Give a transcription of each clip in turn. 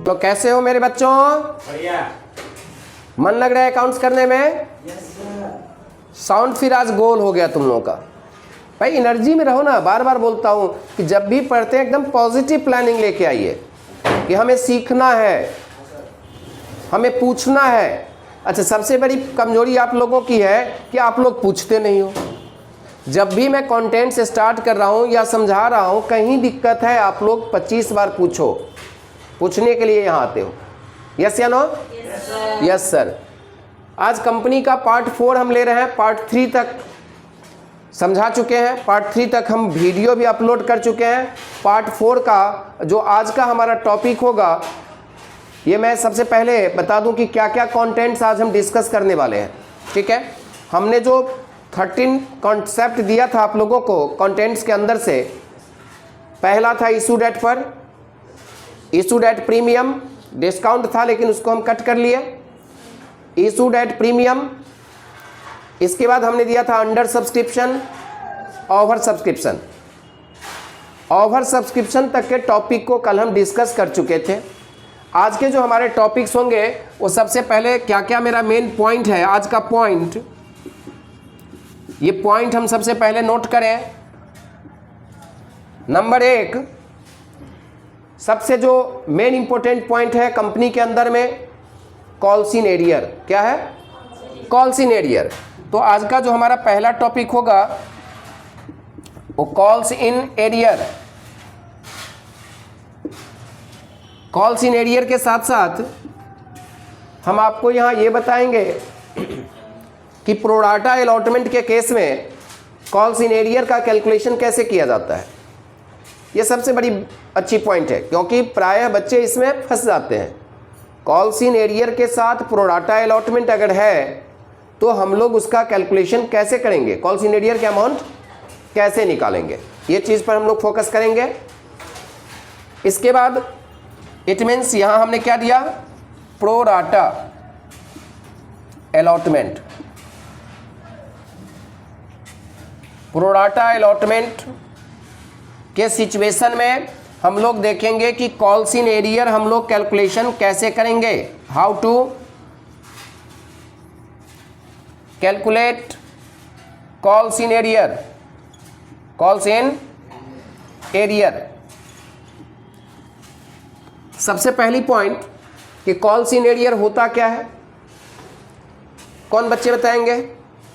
तो कैसे हो मेरे बच्चों? बढ़िया। मन लग रहा है अकाउंट्स करने में? साउंड फिर आज गोल हो गया तुम लोगों का। भाई एनर्जी में रहो ना। बार बार बोलता हूँ कि जब भी पढ़ते हैं एकदम पॉजिटिव प्लानिंग लेके आइए कि हमें सीखना है, हमें पूछना है। अच्छा, सबसे बड़ी कमजोरी आप लोगों की है कि आप लोग पूछते नहीं हो। जब भी मैं कंटेंट से स्टार्ट कर रहा हूँ या समझा रहा हूँ, कहीं दिक्कत है, आप लोग 25 बार पूछो। पूछने के लिए यहाँ आते हो। यस या नो? Yes sir. आज कंपनी का पार्ट 4 हम ले रहे हैं। पार्ट 3 तक समझा चुके हैं। पार्ट 3 तक हम वीडियो भी अपलोड कर चुके हैं। पार्ट 4 का जो आज का हमारा टॉपिक होगा, ये मैं सबसे पहले बता दूं कि क्या क्या कंटेंट्स आज हम डिस्कस करने वाले हैं। ठीक है, हमने जो 13 कॉन्सेप्ट दिया था आप लोगों को कंटेंट्स के अंदर से, पहला था इशू डेट पर। इशू डेट प्रीमियम डिस्काउंट था लेकिन उसको हम कट कर लिए। इशू डेट प्रीमियम, इसके बाद हमने दिया था under subscription, over subscription. Over subscription तक के टॉपिक को कल हम डिस्कस कर चुके थे। आज के जो हमारे टॉपिक्स होंगे वो सबसे पहले क्या क्या मेरा मेन पॉइंट है आज का पॉइंट, ये पॉइंट हम सबसे पहले नोट करें। नंबर 1, सबसे जो मेन इंपॉर्टेंट पॉइंट है कंपनी के अंदर में, कॉल्स इन एरियर। क्या है? Calls in arrear. तो आज का जो हमारा पहला टॉपिक होगा वो calls in arrear. Calls in arrear के साथ साथ हम आपको यहां ये बताएंगे कि प्रोडाटा अलॉटमेंट के केस में कॉल्स इन एरियर का कैलकुलेशन कैसे किया जाता है। ये सबसे बड़ी अच्छी पॉइंट है क्योंकि प्रायः बच्चे इसमें फंस जाते हैं। कॉल्स इन एरियर के साथ प्रोडाटा अलॉटमेंट अगर है तो हम लोग उसका कैलकुलेशन कैसे करेंगे, कॉल्स इन एरियर के अमाउंट कैसे निकालेंगे, ये चीज़ पर हम लोग फोकस करेंगे। इसके बाद इट मीन्स यहाँ हमने क्या दिया, प्रोडाटा अलॉटमेंट। प्रोडाटा अलॉटमेंट के सिचुएशन में हम लोग देखेंगे कि कॉल्स इन एरियर हम लोग कैलकुलेशन कैसे करेंगे। How to calculate calls in arrear. Calls in arrear, सबसे पहली पॉइंट कि कॉल्स इन एरियर होता क्या है। कौन बच्चे बताएंगे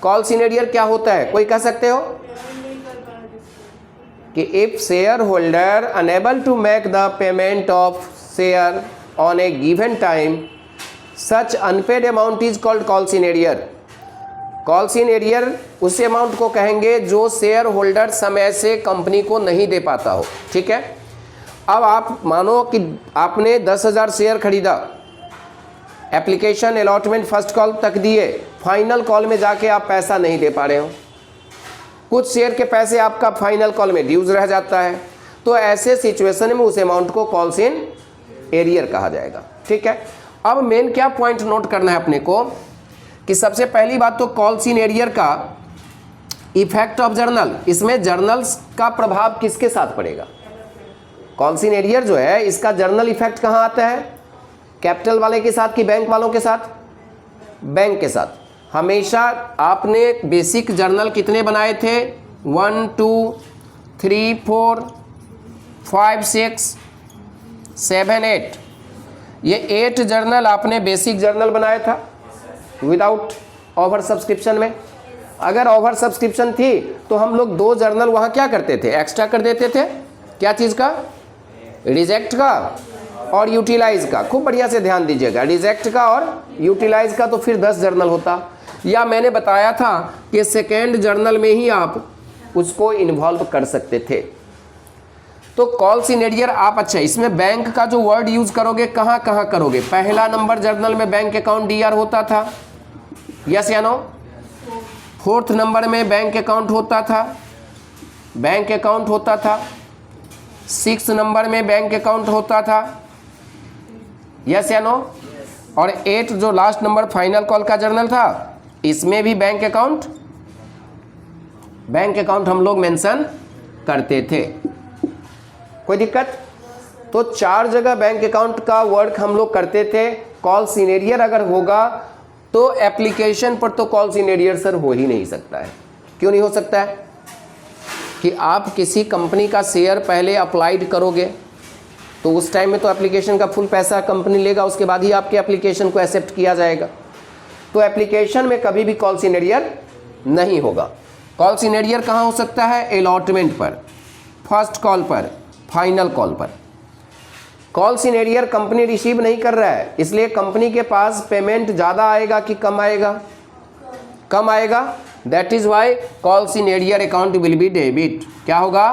कॉल्स इन एरियर क्या होता है? कोई कह सकते हो कि if share holder unable to make the payment of share on a given time, such unpaid amount is called calls in arrear. Calls in arrear उस अमाउंट को कहेंगे जो शेयर होल्डर समय से कंपनी को नहीं दे पाता हो। ठीक है, अब आप मानो कि आपने 10,000 शेयर खरीदा, एप्लीकेशन अलॉटमेंट फर्स्ट कॉल तक दिए, फाइनल कॉल में जाके आप पैसा नहीं दे पा रहे हो, कुछ शेयर के पैसे आपका फाइनल कॉल में ड्यूज रह जाता है, तो ऐसे सिचुएशन में उस अमाउंट को कॉल्स इन एरियर कहा जाएगा। ठीक है, अब मेन क्या पॉइंट नोट करना है अपने को कि सबसे पहली बात तो कॉल्स इन एरियर का इफेक्ट ऑफ जर्नल, इसमें जर्नल्स का प्रभाव किसके साथ पड़ेगा। कॉल्स इन एरियर जो है इसका जर्नल इफेक्ट कहाँ आता है, कैपिटल वाले के साथ कि बैंक वालों के साथ? बैंक के साथ। हमेशा आपने बेसिक जर्नल कितने बनाए थे? 1 2 3 4 5 6 7 8, ये 8 जर्नल आपने बेसिक जर्नल बनाया था विदाउट ओवर सब्सक्रिप्शन में। अगर ओवर सब्सक्रिप्शन थी तो हम लोग 2 जर्नल वहाँ क्या करते थे, एक्स्ट्रा कर देते थे। क्या चीज़ का? रिजेक्ट का और यूटिलाइज का। खूब बढ़िया से ध्यान दीजिएगा, रिजेक्ट का और यूटिलाइज का, तो फिर 10 जर्नल होता। या मैंने बताया था कि सेकेंड जर्नल में ही आप उसको इन्वॉल्व कर सकते थे। तो कॉल्स इन एरियर आप, अच्छा इसमें बैंक का जो वर्ड यूज करोगे कहाँ कहाँ करोगे? पहला नंबर जर्नल में बैंक अकाउंट डीआर होता था, यस या नो? 4th नंबर में बैंक अकाउंट होता था, बैंक अकाउंट होता था। 6th नंबर में बैंक अकाउंट होता था, यस या नो? और 8 जो लास्ट नंबर फाइनल कॉल का जर्नल था, इसमें भी बैंक अकाउंट हम लोग मेंशन करते थे। कोई दिक्कत? तो 4 जगह बैंक अकाउंट का वर्क हम लोग करते थे। कॉल सिनेरियर अगर होगा तो एप्लीकेशन पर तो कॉल सिनेरियर सर हो ही नहीं सकता है। क्यों नहीं हो सकता है? कि आप किसी कंपनी का शेयर पहले अप्लाइड करोगे तो उस टाइम में तो एप्लीकेशन का फुल पैसा कंपनी लेगा, उसके बाद ही आपके एप्लीकेशन को एक्सेप्ट किया जाएगा। तो एप्लीकेशन में कभी भी कॉल सिनेरियर नहीं होगा। कॉल सिनेरियर कहाँ हो सकता है? अलॉटमेंट पर, फर्स्ट कॉल पर, फाइनल कॉल पर। कॉल सिनेरियर कंपनी रिसीव नहीं कर रहा है, इसलिए कंपनी के पास पेमेंट ज़्यादा आएगा कि कम आएगा? कम आएगा। That is why calls in arrear account will be debit. क्या होगा?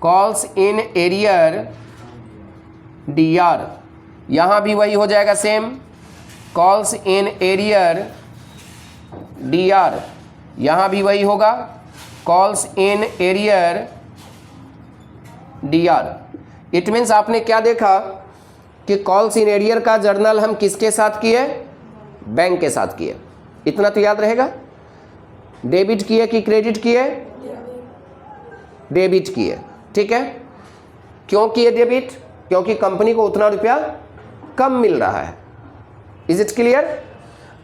कॉल्स इन एरियर DR, यहाँ भी वही हो जाएगा same. Calls in arrear DR, यहाँ भी वही होगा। Calls in arrear DR। It means आपने क्या देखा कि कॉल्स इन एरियर का जर्नल हम किसके साथ किए? बैंक के साथ किए। इतना तो याद रहेगा। डेबिट किए कि क्रेडिट किए? डेबिट किए। ठीक है। क्यों किए डेबिट? क्योंकि कंपनी को उतना रुपया कम मिल रहा है। Is it clear?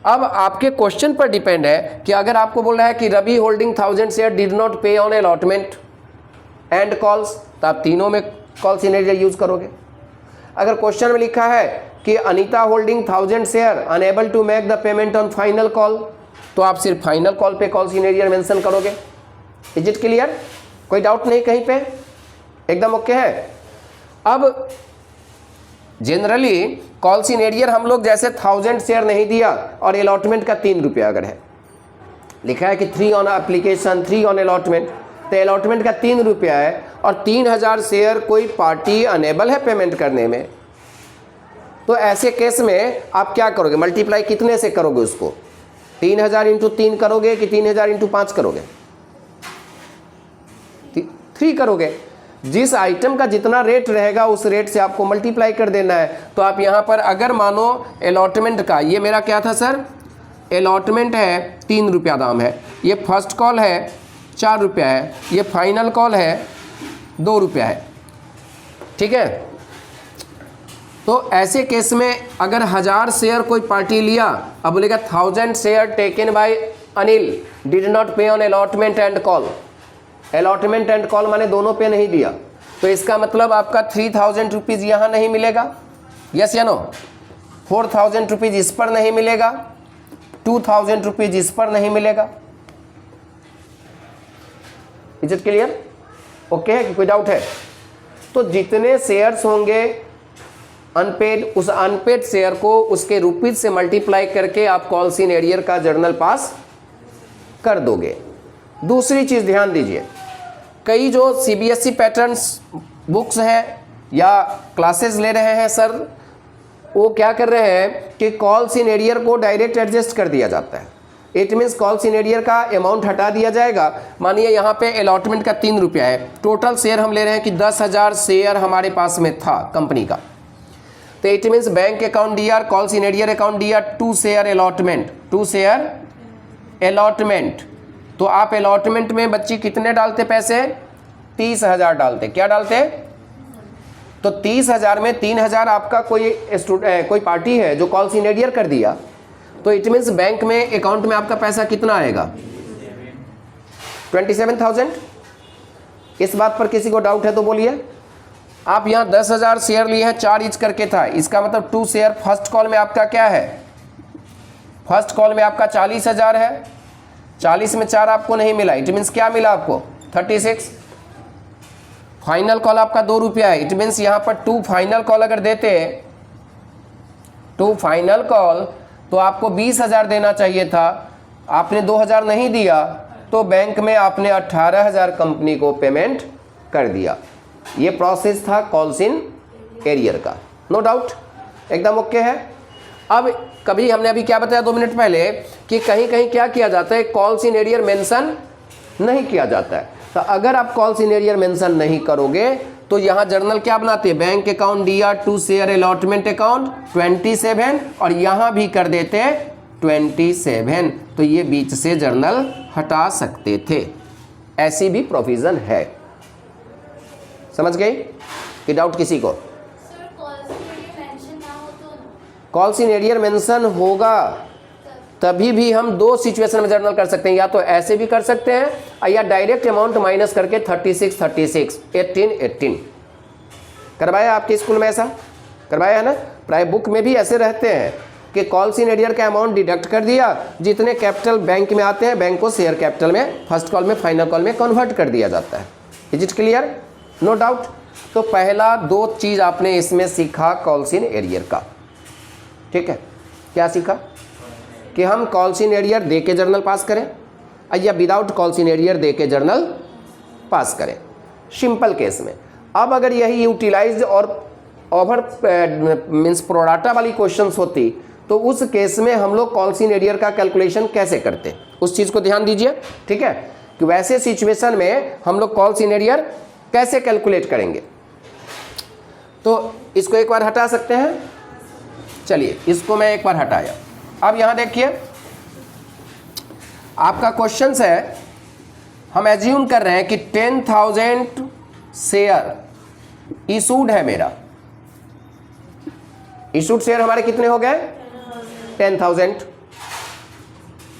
अब आपके क्वेश्चन पर डिपेंड है कि अगर आपको बोल रहा है कि Ravi holding 1000 share did not pay on allotment and calls, तो आप तीनों में कॉल सिनेरियर यूज करोगे। अगर क्वेश्चन में लिखा है कि Anita holding 1000 share unable to make the payment on final call, तो आप सिर्फ फाइनल कॉल पे कॉल सिनेरियर मेंशन करोगे। Is it clear? कोई डाउट नहीं कहीं पे? एकदम ओके है। अब जनरली कॉल सिनेरियर हम लोग जैसे 1000 शेयर नहीं दिया और अलॉटमेंट का 3 रुपया अगर है, लिखा है कि 3 ऑन एप्लीकेशन 3 ऑन अलॉटमेंट, तो अलॉटमेंट का 3 रुपया है और 3000 शेयर कोई पार्टी अनेबल है पेमेंट करने में, तो ऐसे केस में आप क्या करोगे? मल्टीप्लाई कितने से करोगे उसको? 3000 इंटू 3 करोगे कि 3000 इंटू 5 करोगे? 3 करोगे। जिस आइटम का जितना रेट रहेगा उस रेट से आपको मल्टीप्लाई कर देना है। तो आप यहाँ पर अगर मानो अलॉटमेंट का, ये मेरा क्या था सर? अलॉटमेंट है 3 रुपया दाम है, ये फर्स्ट कॉल है 4 रुपया है, ये फाइनल कॉल है 2 रुपया है। ठीक है। तो ऐसे केस में अगर 1000 शेयर कोई पार्टी लिया, अब बोलेगा 1000 share taken by Anil did not pay on allotment and call. Allotment and call माने दोनों पे नहीं दिया, तो इसका मतलब आपका 3000 रुपीज़ यहाँ नहीं मिलेगा। यस या नो? 4000 रुपीज़ इस पर नहीं मिलेगा, 2000 रुपीज़ इस पर नहीं मिलेगा। Is it clear? ओके है कि कोई डाउट है? तो जितने शेयर्स होंगे अनपेड, उस अनपेड शेयर को उसके रुपीज से मल्टीप्लाई करके आप कॉल सिनेरियर का जर्नल पास कर दोगे। दूसरी चीज़ ध्यान दीजिए, कई जो CBSE पैटर्न्स बुक्स हैं या क्लासेस ले रहे हैं सर, वो क्या कर रहे हैं कि कॉल सिनेरियर को डायरेक्ट एडजस्ट कर दिया जाता है। इट मीन्स कॉल सिनेरियर का अमाउंट हटा दिया जाएगा। मानिए यहाँ पे अलॉटमेंट का 3 रुपया है, टोटल शेयर हम ले रहे हैं कि 10,000 शेयर हमारे पास में था कंपनी का, तो it means bank account DR, call सिनेरियर account DR, 2 share allotment, 2 share allotment. तो आप अलॉटमेंट में बच्ची कितने डालते पैसे? 30,000 डालते। क्या डालते? तो 30,000 में 3,000 आपका कोई पार्टी है जो कॉल सिनेरियर कर दिया, तो इट मीन्स बैंक में अकाउंट में आपका पैसा कितना आएगा? 27,000। इस बात पर किसी को डाउट है तो बोलिए। आप यहाँ 10,000 शेयर लिए हैं, 4 ईच करके था, इसका मतलब 2 शेयर फर्स्ट कॉल में आपका क्या है? फर्स्ट कॉल में आपका 40,000 है, 40 में 4 आपको नहीं मिला, इट मीन्स क्या मिला आपको? 36। फाइनल कॉल आपका 2 रुपया है, इट मीन्स यहाँ पर 2 फाइनल कॉल अगर देते, 2 फाइनल कॉल, तो आपको 20,000 देना चाहिए था, आपने 2,000 नहीं दिया, तो बैंक में आपने 18,000 कंपनी को पेमेंट कर दिया। ये प्रोसेस था कॉल्स इन एरियर का। No doubt? एकदम ओके है। अब कभी हमने अभी क्या बताया 2 मिनट पहले कि कहीं कहीं क्या किया जाता है, कॉल्स इन एरियर मेंशन नहीं किया जाता है। तो अगर आप कॉल्स इन एरियर मेंशन नहीं करोगे तो यहाँ जर्नल क्या बनाते हैं? Bank account DR, 2 share allotment account 27, और यहाँ भी कर देते 27, तो ये बीच से जर्नल हटा सकते थे। ऐसी भी प्रोविजन है। समझ गए कि डाउट किसी को? कॉल्स इन एरियर मेंशन होगा तभी भी हम दो सिचुएशन में जर्नल कर सकते हैं, या तो ऐसे भी कर सकते हैं या डायरेक्ट अमाउंट माइनस करके 36 36 18 18। करवाया आपके स्कूल में ऐसा करवाया है ना? प्राय बुक में भी ऐसे रहते हैं कि कॉल्स इन एरियर का अमाउंट डिडक्ट कर दिया, जितने कैपिटल बैंक में आते हैं बैंक को शेयर कैपिटल में फर्स्ट कॉल में फाइनल कॉल में कन्वर्ट कर दिया जाता है। Is it clear? No doubt. तो पहला दो चीज़ आपने इसमें सीखा कॉल्स इन एरियर का, ठीक है? क्या सीखा? कि हम कॉल्स इन एरियर दे के जर्नल पास करें या विदाउट कॉल्स इन एरियर दे के जर्नल पास करें, सिंपल केस में। अब अगर यही यूटिलाइज्ड और ओवर मीन्स प्रोराटा वाली क्वेश्चंस होती तो उस केस में हम लोग कॉल्स इन एरियर का कैलकुलेशन कैसे करते, उस चीज़ को ध्यान दीजिए, ठीक है? कि वैसे सिचुएशन में हम लोग कॉल्स इन एरियर कैसे कैलकुलेट करेंगे। तो इसको एक बार हटा सकते हैं। चलिए इसको मैं एक बार हटाया। अब यहाँ देखिए आपका क्वेश्चन है, हम एज्यूम कर रहे हैं कि 10,000 शेयर इशूड है मेरा। इशूड शेयर हमारे कितने हो गए? 10,000।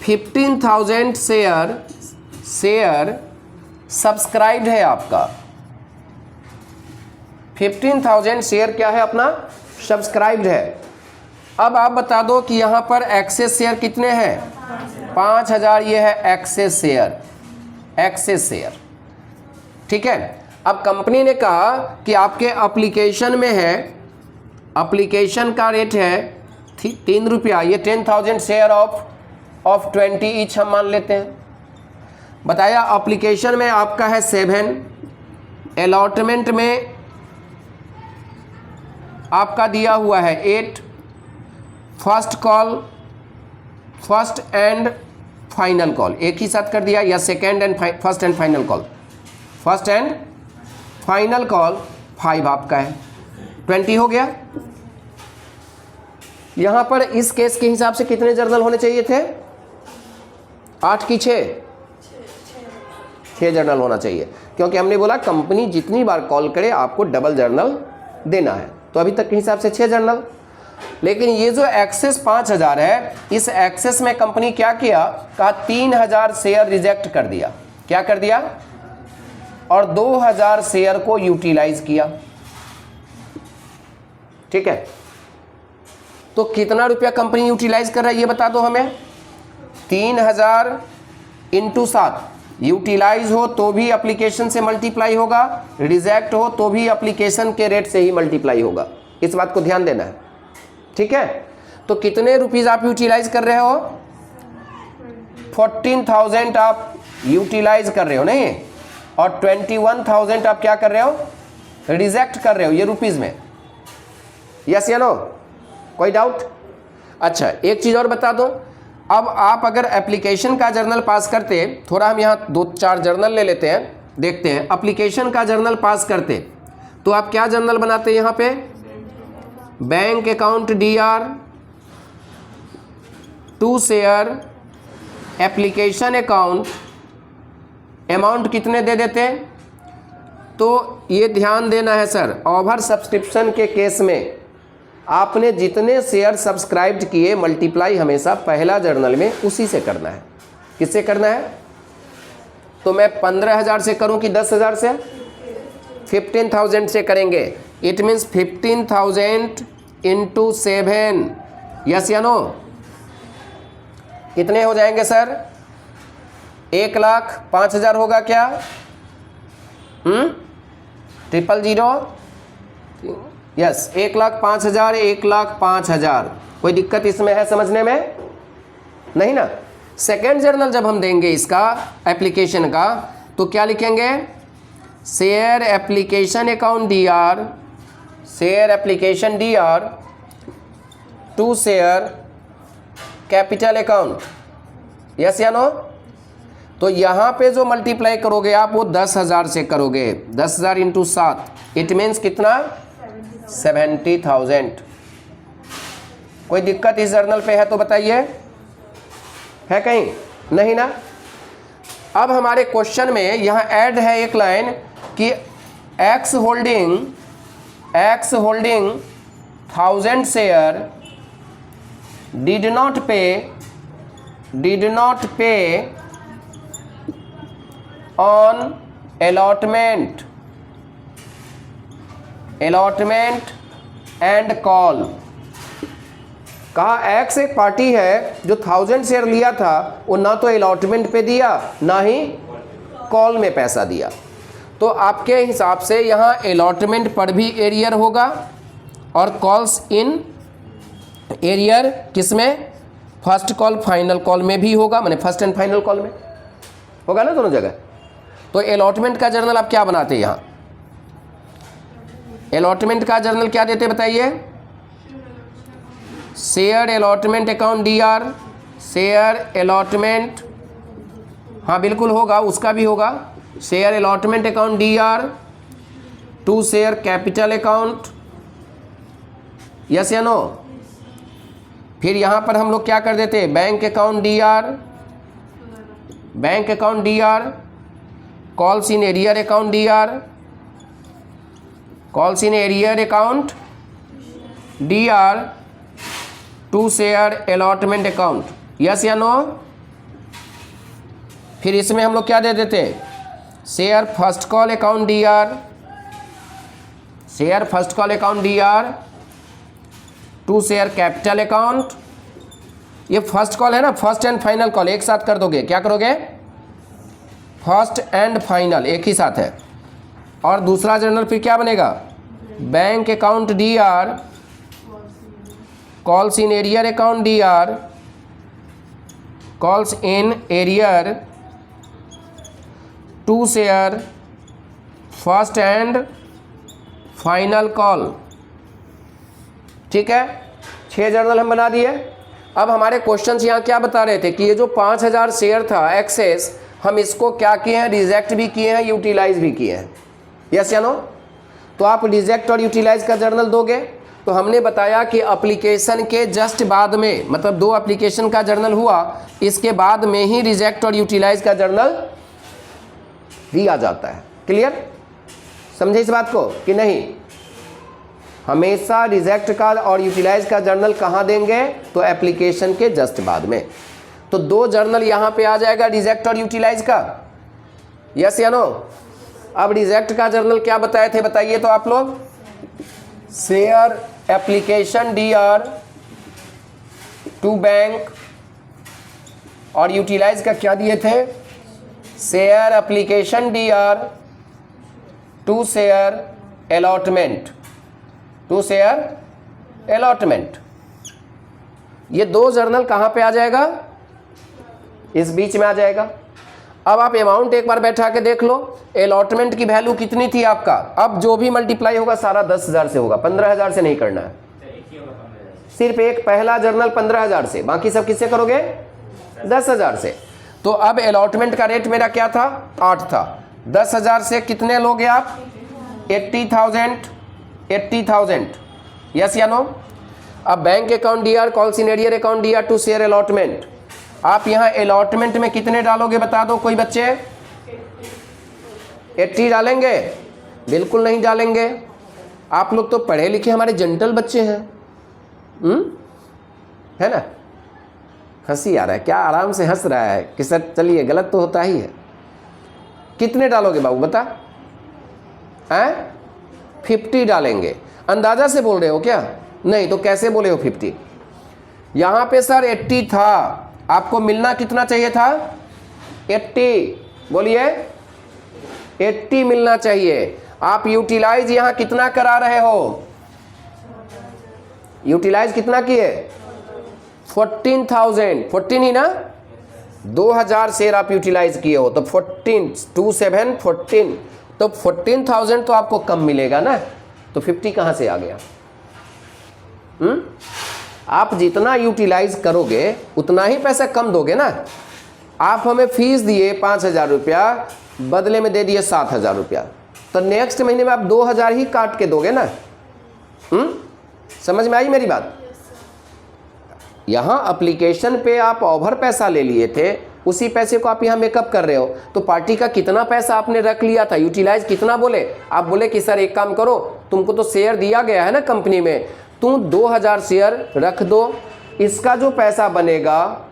15,000 शेयर सब्सक्राइब्ड है आपका। 15,000 शेयर क्या है अपना? सब्सक्राइब्ड है। अब आप बता दो कि यहाँ पर एक्सेस शेयर कितने हैं? 5,000। ये है एक्सेस शेयर, ठीक है? अब कंपनी ने कहा कि आपके एप्लीकेशन में है, एप्लीकेशन का रेट है 3 रुपया। ये 10,000 शेयर ऑफ 20 ईच हम मान लेते हैं। बताया एप्लीकेशन में आपका है 7, अलॉटमेंट में आपका दिया हुआ है 8, फर्स्ट एंड फाइनल कॉल एक ही साथ कर दिया, या first and final call, first and final call 5 आपका है, 20 हो गया। यहां पर इस केस के हिसाब से कितने जर्नल होने चाहिए थे? 8 की 6 जर्नल होना चाहिए, क्योंकि हमने बोला कंपनी जितनी बार कॉल करे आपको डबल जर्नल देना है, तो अभी तक के हिसाब से 6 जर्नल। लेकिन ये जो एक्सेस 5,000 है, इस एक्सेस में कंपनी क्या किया? कहा 3,000 शेयर रिजेक्ट कर दिया। क्या कर दिया? और 2,000 शेयर को यूटिलाइज किया, ठीक है? तो कितना रुपया कंपनी यूटिलाइज कर रहा है ये बता दो हमें। 3,000 × 7। यूटिलाइज हो तो भी एप्लीकेशन से मल्टीप्लाई होगा, रिजेक्ट हो तो भी एप्लीकेशन के रेट से ही मल्टीप्लाई होगा। इस बात को ध्यान देना है, ठीक है? तो कितने रुपीस आप यूटिलाइज कर रहे हो? 14,000 आप यूटिलाइज कर रहे हो, नहीं? और 21,000 आप क्या कर रहे हो? रिजेक्ट कर रहे हो, ये रुपीस में। यस या नो? कोई डाउट? अच्छा, एक चीज और बता दो। अब आप अगर एप्लीकेशन का जर्नल पास करते, थोड़ा हम यहाँ 2-4 जर्नल ले लेते हैं, देखते हैं। एप्लीकेशन का जर्नल पास करते तो आप क्या जर्नल बनाते हैं यहाँ पे? Bank account DR, 2 share, application account, amount कितने दे देते? तो ये ध्यान देना है सर, ओवर सब्सक्रिप्शन के केस में आपने जितने शेयर सब्सक्राइब्ड किए मल्टीप्लाई हमेशा पहला जर्नल में उसी से करना है। किससे करना है? तो मैं 15,000 से करूं कि 10,000 से? 15,000 से करेंगे। It means 15,000 × 7। यस या नो? कितने हो जाएंगे सर? 1,05,000 होगा क्या? 000? यस, 1,05,000, 1,05,000। कोई दिक्कत इसमें है समझने में? नहीं ना? सेकेंड जर्नल जब हम देंगे इसका एप्लीकेशन का, तो क्या लिखेंगे? Share application account DR, share application DR, 2 share capital account. Yes या नो? तो यहाँ पे जो मल्टीप्लाई करोगे आप वो 10,000 से करोगे। 10,000 × 7, इट मीन्स कितना? 70,000। कोई दिक्कत इस जर्नल पे है तो बताइए, है कहीं? नहीं ना? अब हमारे क्वेश्चन में यहाँ ऐड है एक लाइन कि x holding 1,000 share did not pay on allotment and call। कहा एक्स एक पार्टी है जो 1000 शेयर लिया था, वो ना तो अलॉटमेंट पे दिया ना ही कॉल में पैसा दिया। तो आपके हिसाब से यहाँ अलॉटमेंट पर भी एरियर होगा और कॉल्स इन एरियर किस में, फर्स्ट कॉल फाइनल कॉल में भी होगा, माने फर्स्ट एंड फाइनल कॉल में होगा ना, दोनों जगह। तो अलॉटमेंट का जर्नल आप क्या बनाते हैं यहाँ, अलॉटमेंट का जर्नल क्या देते बताइए, share allotment account DR, share allotment, हाँ बिल्कुल होगा, उसका भी होगा, share allotment account DR, to share capital account, yes या नो। फिर यहाँ पर हम लोग क्या कर देते हैं, bank account DR, calls in arrear account DR, calls in arrear account DR, to share allotment account, yes या नो। फिर इसमें हम लोग क्या दे देते हैं, share first call account DR, share first call account DR, to share capital account. ये फर्स्ट कॉल है ना, फर्स्ट एंड फाइनल कॉल एक साथ कर दोगे, क्या करोगे, फर्स्ट एंड फाइनल एक ही साथ है। और दूसरा जर्नल फिर क्या बनेगा, bank account DR, calls in arrear account DR, calls in arrear, to share first and final call. ठीक है, 6 जर्नल हम बना दिए। अब हमारे क्वेश्चंस यहाँ क्या बता रहे थे कि ये जो 5000 शेयर था एक्सेस, हम इसको क्या किए हैं, रिजेक्ट भी किए हैं, यूटिलाइज भी किए हैं, यस या नो। तो आप रिजेक्ट और यूटिलाइज का जर्नल दोगे। तो हमने बताया कि एप्लीकेशन के जस्ट बाद में, मतलब 2 एप्लीकेशन का जर्नल हुआ, इसके बाद में ही रिजेक्ट और यूटिलाइज का जर्नल दिया जाता है। क्लियर, समझे इस बात को कि नहीं। हमेशा रिजेक्ट का और यूटिलाइज का जर्नल कहाँ देंगे, तो एप्लीकेशन के जस्ट बाद में। तो 2 जर्नल यहाँ पे आ जाएगा रिजेक्ट और यूटिलाइज का, यस या नो। अब रिजेक्ट का जर्नल क्या बताए थे बताइए तो आप लोग, share application DR to bank, और यूटिलाइज का क्या दिए थे, share application DR to share allotment, to share allotment. ये 2 जर्नल कहाँ पे आ जाएगा, इस बीच में आ जाएगा। अब आप अमाउंट एक बार बैठा के देख लो, अलॉटमेंट की वैल्यू कितनी थी आपका, अब जो भी मल्टीप्लाई होगा सारा 10,000 से होगा, 15,000 से नहीं करना है। सिर्फ एक पहला जर्नल 15,000 से, बाकी सब किससे करोगे, 10,000 से। तो अब अलॉटमेंट का रेट मेरा क्या था, 8 था। 10,000 से कितने लोगे आप, 80,000, यस या नो। अब bank account DR, calls in arrear account DR, to share allotment. आप यहाँ अलॉटमेंट में कितने डालोगे बता दो कोई बच्चे, 80 डालेंगे, बिल्कुल नहीं डालेंगे। आप लोग तो पढ़े लिखे हमारे जेंटल बच्चे हैं, है ना। हंसी आ रहा है, क्या आराम से हंस रहा है कि सर चलिए गलत तो होता ही है। कितने डालोगे बाबू बता, हैं 50 डालेंगे। अंदाजा से बोल रहे हो क्या, नहीं तो कैसे बोले हो 50। यहाँ पे सर 80 था, आपको मिलना कितना चाहिए था, 80, बोलिए 80 मिलना चाहिए। आप यूटिलाइज यहाँ कितना करा रहे हो, यूटिलाइज कितना किए, 14,000, 14 ही ना, 2000 शेयर आप यूटिलाइज किए हो, तो 14, 2 7 14, तो 14,000 तो आपको कम मिलेगा ना, तो 50 कहाँ से आ गया। आप जितना यूटिलाइज करोगे उतना ही पैसा कम दोगे ना। आप हमें फीस दिए 5,000 रुपया, बदले में दे दिए 7,000 रुपया, तो नेक्स्ट महीने में आप 2,000 ही काट के दोगे ना। समझ में आई मेरी बात। यहाँ एप्लीकेशन पे आप ओवर पैसा ले लिए थे, उसी पैसे को आप यहाँ मेकअप कर रहे हो। तो पार्टी का कितना पैसा आपने रख लिया था, यूटिलाइज कितना बोले, आप बोले कि सर एक काम करो, तुमको तो शेयर दिया गया है ना कंपनी में, तुम 2,000 शेयर रख दो, इसका जो पैसा बनेगा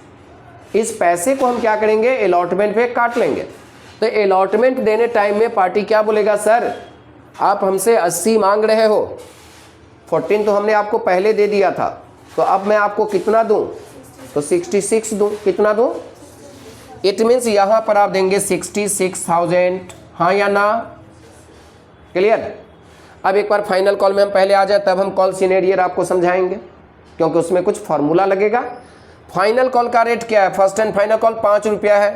इस पैसे को हम क्या करेंगे, अलॉटमेंट पे काट लेंगे। तो अलॉटमेंट देने टाइम में पार्टी क्या बोलेगा, सर आप हमसे 80 मांग रहे हो, 14 तो हमने आपको पहले दे दिया था, तो अब मैं आपको कितना दूं, तो 66 दूं। कितना दूं? इट मीन्स यहां पर आप देंगे 66,000। हाँ या ना? क्लियर? अब एक बार फाइनल कॉल में हम पहले आ जाए, तब हम कॉल सिनेरियर आपको समझाएंगे, क्योंकि उसमें कुछ फॉर्मूला लगेगा। फाइनल कॉल का रेट क्या है? फर्स्ट एंड फाइनल कॉल 5 रुपया है,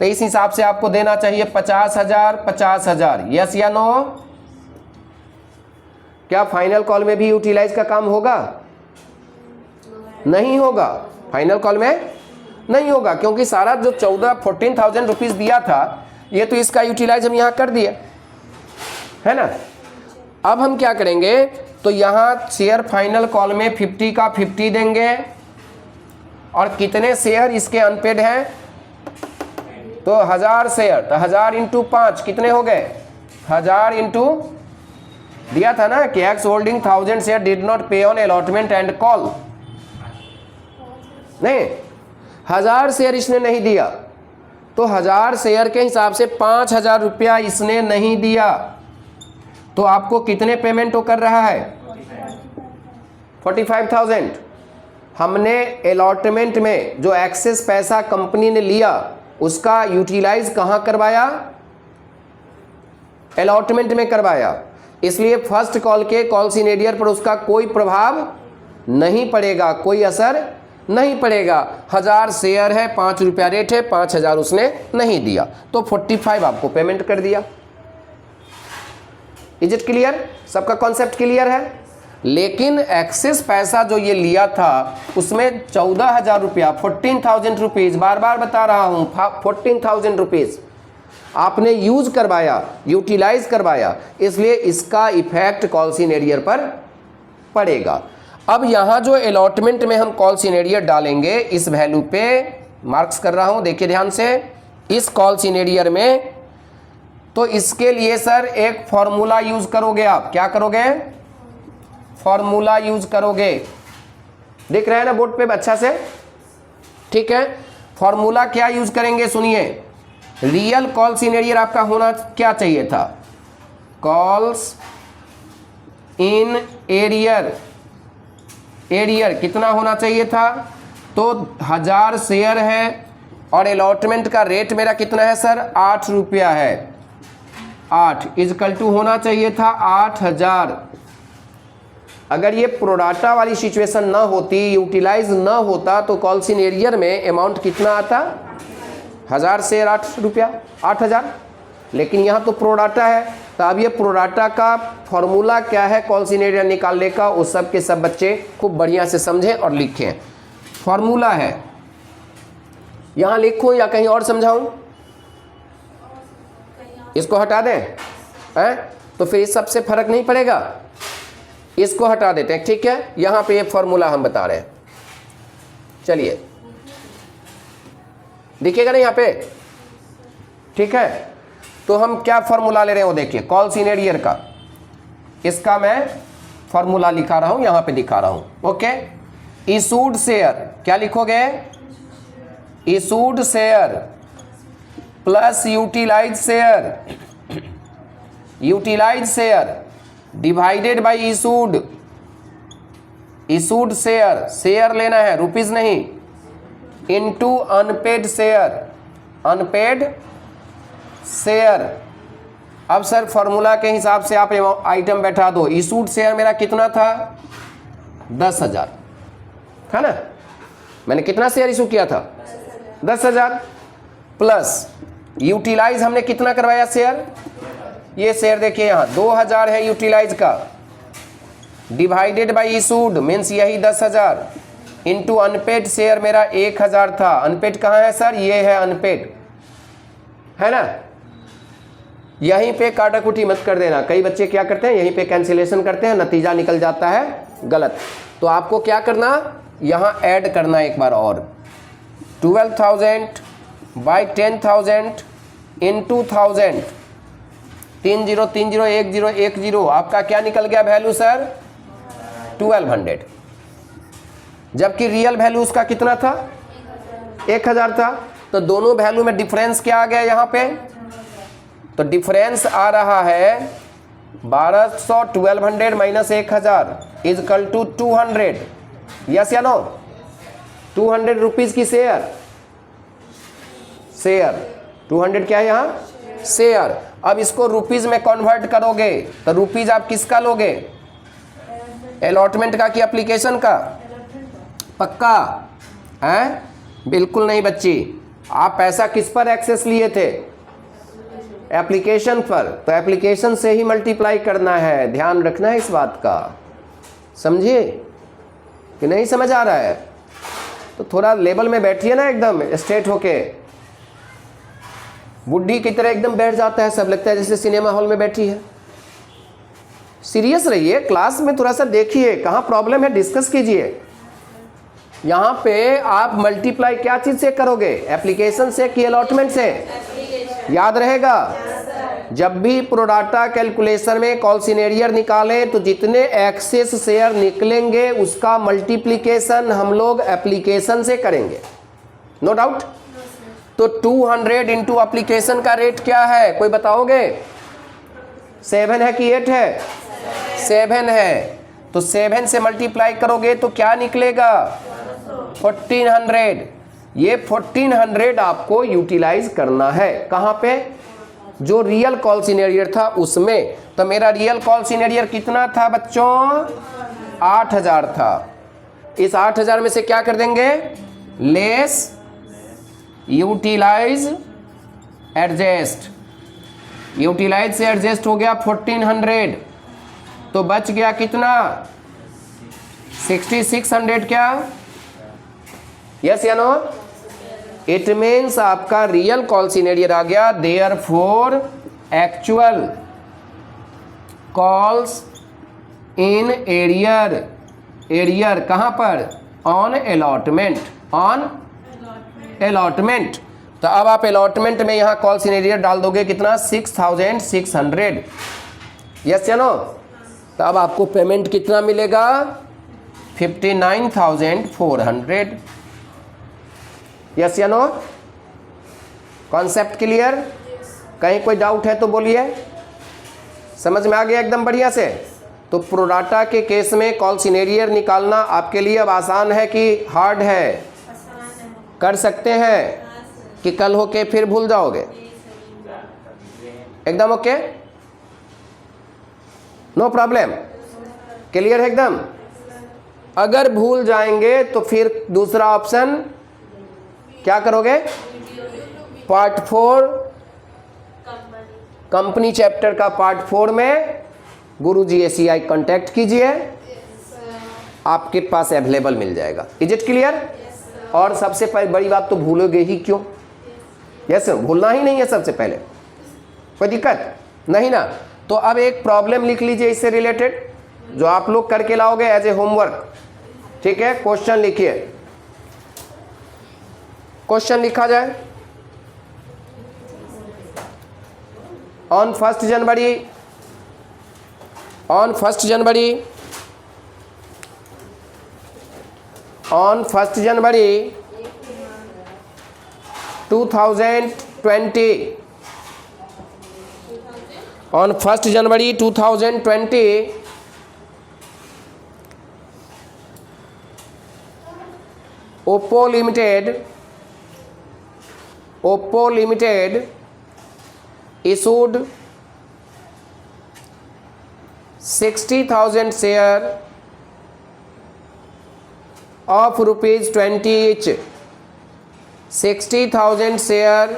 तो इस हिसाब से आपको देना चाहिए 50,000 50,000। यस या नो? क्या फाइनल कॉल में भी यूटिलाइज का काम होगा? नहीं होगा, फाइनल कॉल में नहीं होगा, क्योंकि सारा जो 14,000 रुपीज दिया था ये तो इसका यूटिलाइज हम यहां कर दिए, है ना। अब हम क्या करेंगे, तो यहां शेयर फाइनल कॉल में 50 का 50 देंगे, और कितने शेयर इसके अनपेड हैं, तो 1000 शेयर, तो 1000 इंटू 5 कितने हो गए, 1000 इंटू, दिया था ना कि x holding 1000 share did not pay on allotment and call, नहीं 1000 शेयर इसने नहीं दिया, तो 1000 शेयर के हिसाब से 5000 रुपया इसने नहीं दिया, तो आपको कितने पेमेंट वो कर रहा है, 45,000। हमने अलॉटमेंट में जो एक्सेस पैसा कंपनी ने लिया उसका यूटिलाइज कहां करवाया, अलॉटमेंट में करवाया, इसलिए फर्स्ट कॉल के कॉल सिनेरियर पर उसका कोई प्रभाव नहीं पड़ेगा, कोई असर नहीं पड़ेगा। 1000 शेयर है, 5 रुपया रेट है, 5000 उसने नहीं दिया, तो 45 आपको पेमेंट कर दिया। Is it clear? सबका कॉन्सेप्ट क्लियर है? लेकिन एक्सेस पैसा जो ये लिया था उसमें 14,000 रुपया, 14,000 रुपीज, बार बार बता रहा हूं 14,000 रुपीज आपने यूज करवाया, यूटिलाइज करवाया, इसलिए इसका इफेक्ट कॉल सिनेरियर पर पड़ेगा। अब यहां जो अलॉटमेंट में हम कॉल सिनेरियर डालेंगे, इस वैल्यू पे मार्क्स कर रहा हूं, देखिए ध्यान से, इस कॉल सिनेरियर में, तो इसके लिए सर एक फॉर्मूला यूज करोगे आप। क्या करोगे? फॉर्मूला यूज करोगे। दिख रहा है ना बोर्ड पे अच्छा से? ठीक है, फॉर्मूला क्या यूज करेंगे, सुनिए। रियल कॉल सिनेरियर आपका होना क्या चाहिए था, कॉल्स इन एरियर, एरियर कितना होना चाहिए था, तो 1000 शेयर है और अलॉटमेंट का रेट मेरा कितना है सर, 8 रुपया है, 8 इजकल टू होना चाहिए था 8000। अगर ये प्रोडाटा वाली सिचुएशन ना होती, यूटिलाइज ना होता, तो कॉल सिनेरियर में अमाउंट कितना आता, 1000 शेयर 8 रुपया, 8000। लेकिन यहाँ तो प्रोडाटा है, तो अब ये प्रोडाटा का फॉर्मूला क्या है कॉल सिनेरियर निकालने का, उस सब के सब बच्चे खूब बढ़िया से समझें और लिखें। फॉर्मूला है, यहाँ लिखूं या कहीं और समझाऊं, इसको हटा दें हैं, तो फिर इस सबसे फर्क नहीं पड़ेगा, इसको हटा देते हैं, ठीक है। यहाँ पे ये फॉर्मूला हम बता रहे हैं, चलिए दिखेगा ना यहाँ पे, ठीक है। तो हम क्या फॉर्मूला ले रहे हैं वो देखिए, कॉल सिनेरियर का, इसका मैं फॉर्मूला लिखा रहा हूं, यहां पे दिखा रहा हूं, ओके। इशूड शेयर, क्या लिखोगे, issued share plus utilise share, utilise share divided by issued, issued share, share लेना है रुपीज नहीं, into unpaid share, unpaid share. अब सर फॉर्मूला के हिसाब से आप आइटम बैठा दो, इशूड शेयर मेरा कितना था, 10,000 था ना, मैंने कितना शेयर इशू किया था, 10,000, प्लस यूटिलाइज हमने कितना करवाया शेयर, ये शेयर देखिए यहाँ 2000 है यूटिलाइज का, डिवाइडेड बाय इशूड मीन्स यही 10,000, इनटू अनपेड शेयर मेरा 1000 था। अनपेड कहाँ है सर, ये है अनपेड, है ना। यहीं पे काटाकुटी मत कर देना, कई बच्चे क्या करते हैं यहीं पे कैंसिलेशन करते हैं, नतीजा निकल जाता है गलत। तो आपको क्या करना, यहां ऐड करना एक बार और, 12,000 बाई 10,000 इंटू 1000, 30301010, आपका क्या निकल गया वैल्यू सर, 1200। जबकि रियल वैल्यू उसका कितना था, 1000 था। तो दोनों वैल्यू में डिफरेंस क्या आ गया यहाँ पे, तो डिफरेंस आ रहा है 1200 minus 1000 is equal to 200। Yes या नो, 200 रुपीज़ की शेयर 200 क्या है यहाँ, शेयर। अब इसको रुपीज़ में कन्वर्ट करोगे तो रुपीज़ आप किसका लोगे, अलॉटमेंट का कि एप्लीकेशन का, पक्का है? बिल्कुल नहीं बच्ची, आप पैसा किस पर एक्सेस लिए थे, एप्लीकेशन पर, तो एप्लीकेशन से ही मल्टीप्लाई करना है, ध्यान रखना है इस बात का, समझिए कि नहीं समझ आ रहा है? तो थोड़ा लेवल में बैठिए ना, एकदम स्ट्रेट होके, बुढ़ी की तरह एकदम बैठ जाता है सब, लगता है जैसे सिनेमा हॉल में बैठी है। सीरियस रहिए, क्लास में थोड़ा सा देखिए कहाँ प्रॉब्लम है, डिस्कस कीजिए। यहाँ पे आप मल्टीप्लाई क्या चीज़ से करोगे, एप्लीकेशन से कि अलॉटमेंट से, याद रहेगा। जब भी प्रोडाटा कैलकुलेशन में कॉल्सिनेरियर निकालें तो जितने एक्सेस शेयर निकलेंगे उसका मल्टीप्लिकेशन हम लोग एप्लीकेशन से करेंगे, नो डाउट। तो 200 इंटू एप्लीकेशन का रेट क्या है, कोई बताओगे? 7 है कि 8 है? 7 है। तो 7 से मल्टीप्लाई करोगे तो क्या निकलेगा, 1400। ये 1400 आपको यूटिलाइज करना है, कहाँ पे, जो रियल कॉल सिनेरियर था उसमें। तो मेरा रियल कॉल सिनेरियर कितना था बच्चों, 8000 था। इस 8000 में से क्या कर देंगे, लेस यूटिलाइज एडजस्ट, यूटिलाइज से एडजस्ट हो गया 1400, तो बच गया कितना, 6600 क्या, यस या नो? इट मीन्स आपका रियल कॉल सिनेरियर आ गया, therefore actual calls in arrear, arrear कहाँ पर, ऑन अलॉटमेंट, ऑन अलॉटमेंट। तो अब आप अलॉटमेंट में यहाँ कॉल सिनेरियर डाल दोगे कितना, 6600, यस या नो? तो अब आपको पेमेंट कितना मिलेगा, 59,400, यस या नो? Concept clear? कहीं कोई डाउट है तो बोलिए, समझ में आ गया एकदम बढ़िया से? तो प्रोडाटा के केस में कॉल सिनेरियर निकालना आपके लिए अब आसान है कि हार्ड है, कर सकते हैं कि कल होके फिर भूल जाओगे, एकदम ओके, नो प्रॉब्लम, क्लियर है एकदम? अगर भूल जाएंगे तो फिर दूसरा ऑप्शन क्या करोगे, पार्ट 4 कंपनी चैप्टर का पार्ट 4 में गुरुजी एसीआई कांटेक्ट कीजिए, आपके पास अवेलेबल मिल जाएगा। Is it clear? और सबसे बड़ी बात तो भूलोगे ही क्यों, यस, भूलना ही नहीं है सबसे पहले, कोई दिक्कत नहीं ना। तो अब एक प्रॉब्लम लिख लीजिए इससे रिलेटेड, जो आप लोग करके लाओगे एज ए होमवर्क, ठीक है? क्वेश्चन लिखिए, क्वेश्चन लिखा जाए। On 1 January 2020, on 1st January 2020, Oppo Limited issued 60,000 share of ₹20 each, 60,000 share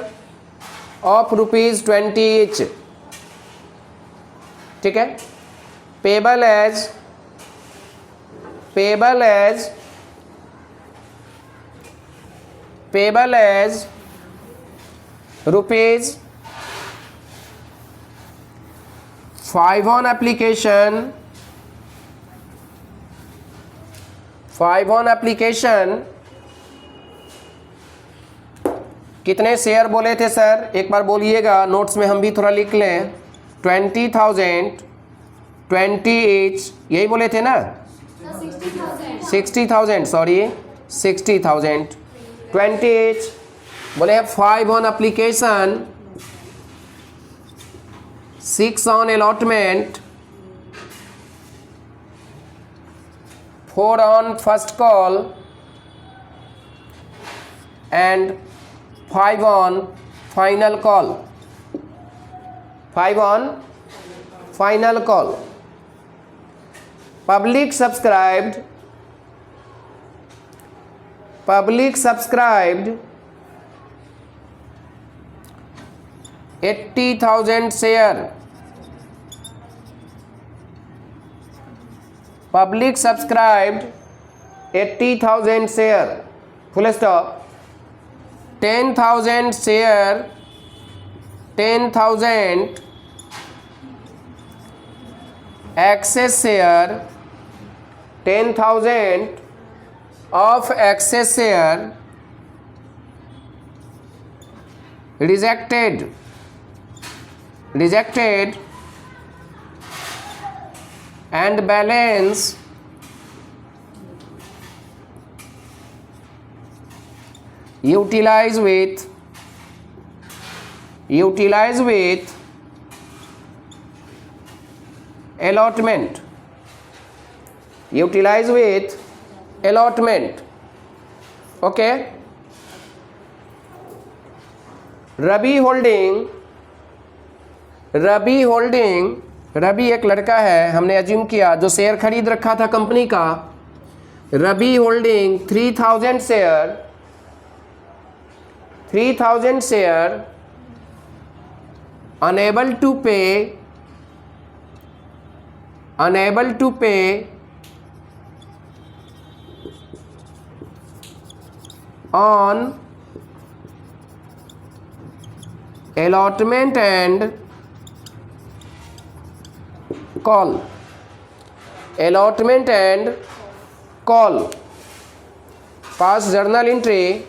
of ₹20 each, ठीक है? Payable as ₹5 on application, 5 on application, कितने शेयर बोले थे सर, एक बार बोलिएगा, नोट्स में हम भी थोड़ा लिख लें। 20,000, 20 ईच, यही बोले थे ना? 60,000 सॉरी 60,000 20 each बोले 5 on application 6 on allotment 4 on first call and 5 on final call 5 on final call public subscribed 80,000 share public subscribed 80,000 share full stop 10,000 share 10,000 access share 10,000 of access share rejected and balance utilize with allotment okay Ravi एक लड़का है, हमने assume किया जो share खरीद रखा था company का। Ravi holding 3,000 share unable to pay on allotment and call pass journal entries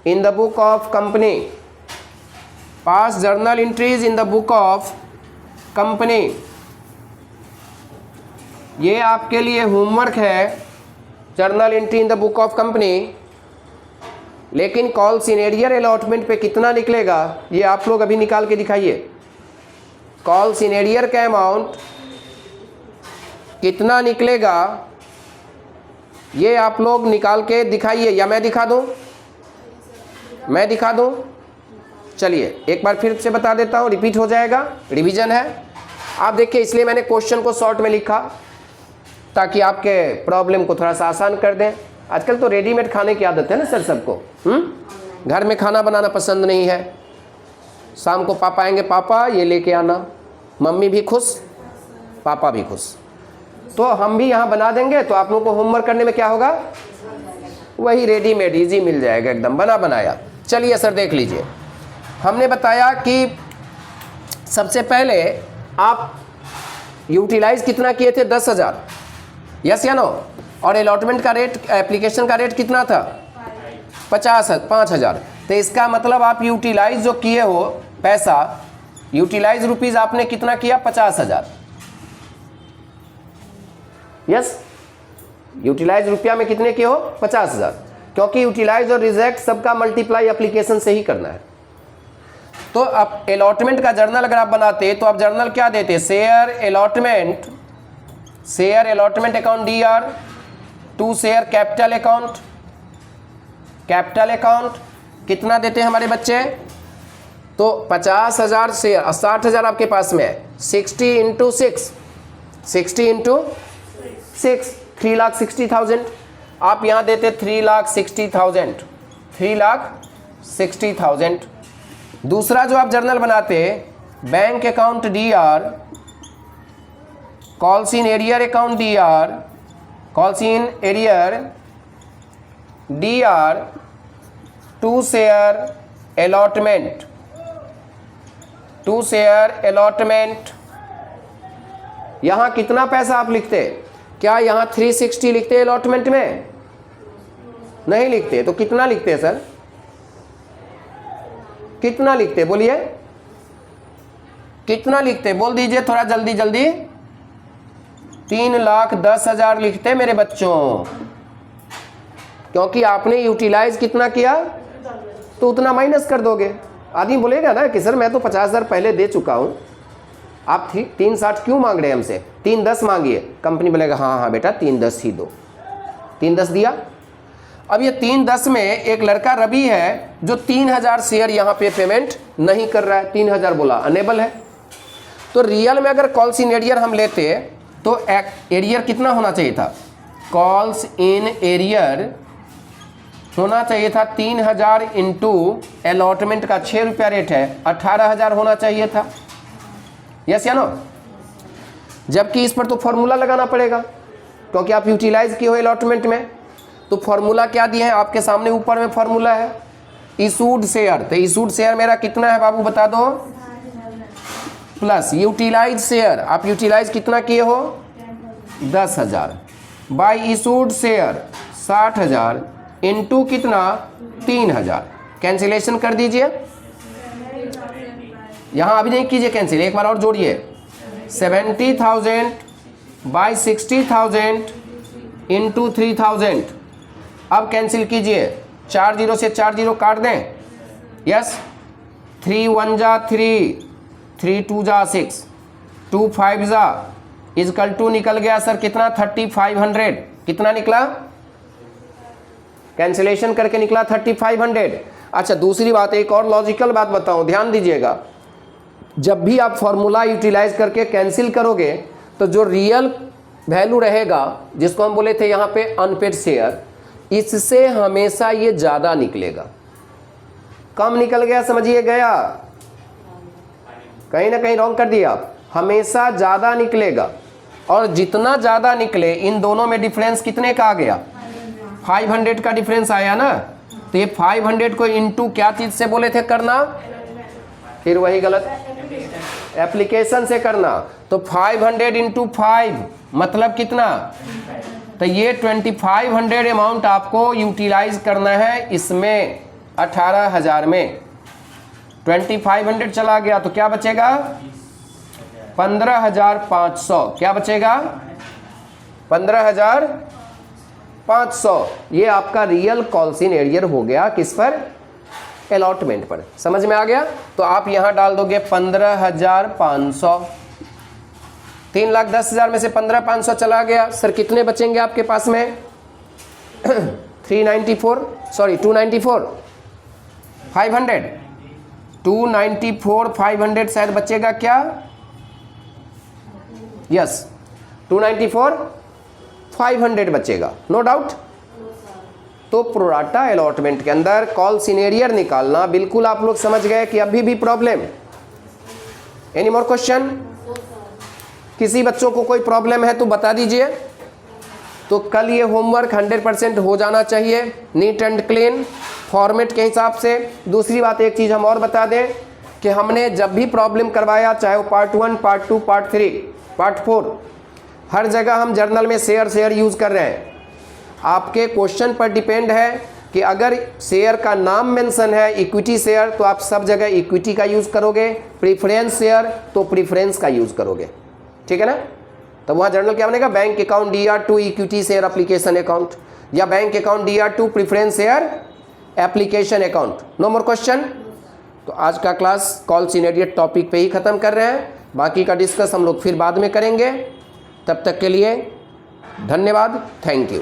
in the book of company ये आपके लिए होमवर्क है, journal entry in the book of company. लेकिन कॉल सीनियर अलॉटमेंट पे कितना निकलेगा ये आप लोग अभी निकाल के दिखाइए। कॉल सीनियर का अमाउंट कितना निकलेगा ये आप लोग निकाल के दिखाइए, या मैं दिखा दूं? चलिए एक बार फिर से बता देता हूँ, रिपीट हो जाएगा, रिवीजन है। आप देखिए, इसलिए मैंने क्वेश्चन को शॉर्ट में लिखा ताकि आपके प्रॉब्लम को थोड़ा सा आसान कर दें। आजकल तो रेडीमेड खाने की आदत है ना सर सबको, घर में खाना बनाना पसंद नहीं है। शाम को पापा आएंगे, पापा ये लेके आना, मम्मी भी खुश, पापा भी खुश, तो हम भी यहाँ बना देंगे। तो आप लोगों को होमवर्क करने में क्या होगा, वही रेडीमेड इजी मिल जाएगा, एकदम बना बनाया। चलिए सर देख लीजिए, हमने बताया कि सबसे पहले आप यूटिलाइज कितना किए थे, 10,000, यस या नो, और अलॉटमेंट का रेट, एप्लीकेशन का रेट कितना था, 5,000। तो इसका मतलब आप यूटिलाइज जो किए हो पैसा, यूटिलाइज रुपीज आपने कितना किया, 50,000। यस, यूटिलाइज रुपया में कितने किए हो, 50,000, क्योंकि यूटिलाइज और रिजेक्ट सबका मल्टीप्लाई एप्लीकेशन से ही करना है। तो अब अलॉटमेंट का जर्नल अगर आप बनाते तो आप जर्नल क्या देते, share allotment account DR, to share capital account कितना देते हैं हमारे बच्चे, तो 50,000 शेयर, 60,000 आपके पास में है, 60 इंटू 6, 3,60,000। आप यहाँ देते 3,60,000। दूसरा जो आप जर्नल बनाते, bank account DR, calls in arrear account DR, to share allotment. यहाँ कितना पैसा आप लिखते, क्या यहाँ 360 लिखते अलॉटमेंट में, नहीं लिखते, तो कितना लिखते हैं सर, कितना लिखते बोलिए, कितना लिखते, बोल दीजिए थोड़ा जल्दी जल्दी। 3,10,000 लिखते मेरे बच्चों, क्योंकि आपने यूटिलाइज कितना किया तो उतना माइनस कर दोगे। आदमी बोलेगा ना कि सर मैं तो 50,000 पहले दे चुका हूँ, आप 3,60 क्यों मांग रहे हैं हमसे, 3,10 मांगिए। कंपनी बोलेगा हाँ हाँ बेटा 3,10 ही दो। 3,10 दिया। अब ये 3,10 में एक लड़का रवि है जो 3,000 शेयर यहाँ पे पेमेंट नहीं कर रहा है, 3,000 बोला अनेबल है। तो रियल में अगर कॉल्स इन एरियर हम लेते तो एरियर कितना होना चाहिए था, कॉल्स इन एरियर होना चाहिए था 3,000 इंटू अलॉटमेंट का 6 रुपया रेट है, 18,000 होना चाहिए था। यस या नो। जबकि इस पर तो फॉर्मूला लगाना पड़ेगा, क्योंकि आप यूटिलाइज किए हो अलॉटमेंट में। तो फॉर्मूला क्या दिए हैं आपके सामने, ऊपर में फॉर्मूला है इशूड शेयर। तो इशूड शेयर मेरा कितना है बाबू बता दो, प्लस यूटिलाइज शेयर, आप यूटिलाइज कितना किए हो 10,000, बाय इशूड शेयर 60,000 इंटू कितना 3,000। कैंसिलेशन कर दीजिए, यहां अभी नहीं कीजिए कैंसिल, एक बार और जोड़िए। 70,000 बाय 60,000 इंटू 3,000। अब कैंसिल कीजिए, 4 जीरो से 4 जीरो काट दें। यस, 3 1 जा 3, 3 2 जा 6, 2 5 जा इजकल टू निकल गया सर कितना 3,500। कितना निकला, कैंसिलेशन करके निकला 3,500। अच्छा दूसरी बात, एक और लॉजिकल बात बताऊं, ध्यान दीजिएगा। जब भी आप फॉर्मूला यूटिलाइज करके कैंसिल करोगे तो जो रियल वैल्यू रहेगा, जिसको हम बोले थे यहाँ पे अनपेड शेयर, इससे हमेशा ये ज़्यादा निकलेगा। कम निकल गया समझिए गया, कहीं ना कहीं रॉन्ग कर दिया आप, हमेशा ज़्यादा निकलेगा। और जितना ज़्यादा निकले, इन दोनों में डिफरेंस कितने का आ गया, 500 का डिफरेंस आया ना। तो ये 500 को इंटू क्या चीज़ से बोले थे करना, फिर वही गलत, एप्लीकेशन से करना। तो 500 इंटू 5 मतलब कितना, तो ये 2,500 अमाउंट आपको यूटिलाइज करना है इसमें 18,000 में। 2,500 चला गया तो क्या बचेगा 15,500। क्या बचेगा 15,500। ये आपका रियल कॉल्स इन एरियर हो गया, किस पर, अलॉटमेंट पर। समझ में आ गया। तो आप यहां डाल दोगे 15,500। 3,10,000 में से 15,500 चला गया, सर कितने बचेंगे आपके पास में 394, सॉरी 294, 500, 294 500 शायद बचेगा क्या, यस 294 500 बचेगा, नो डाउट। तो प्रोराटा अलॉटमेंट के अंदर कॉल्स इन एरियर निकालना बिल्कुल आप लोग समझ गए कि अभी भी प्रॉब्लम। एनी मोर क्वेश्चन, किसी बच्चों को कोई प्रॉब्लम है तो बता दीजिए। तो कल ये होमवर्क 100% हो जाना चाहिए, नीट एंड क्लीन फॉर्मेट के हिसाब से। दूसरी बात, एक चीज़ हम और बता दें कि हमने जब भी प्रॉब्लम करवाया, चाहे वो पार्ट 1, पार्ट 2, पार्ट 3, पार्ट 4, हर जगह हम जर्नल में शेयर यूज़ कर रहे हैं। आपके क्वेश्चन पर डिपेंड है कि अगर शेयर का नाम मेंशन है इक्विटी शेयर तो आप सब जगह इक्विटी का यूज़ करोगे, प्रीफरेंस शेयर तो प्रीफरेंस का यूज़ करोगे, ठीक है ना। तो वहाँ जर्नल क्या बनेगा, bank account DR2 equity share application account, या bank account DR2 preference share application account. No more question. तो आज का class calls in arrear topic पे ही ख़त्म कर रहे हैं, बाकी का डिस्कस हम लोग फिर बाद में करेंगे। तब तक के लिए धन्यवाद, थैंक यू।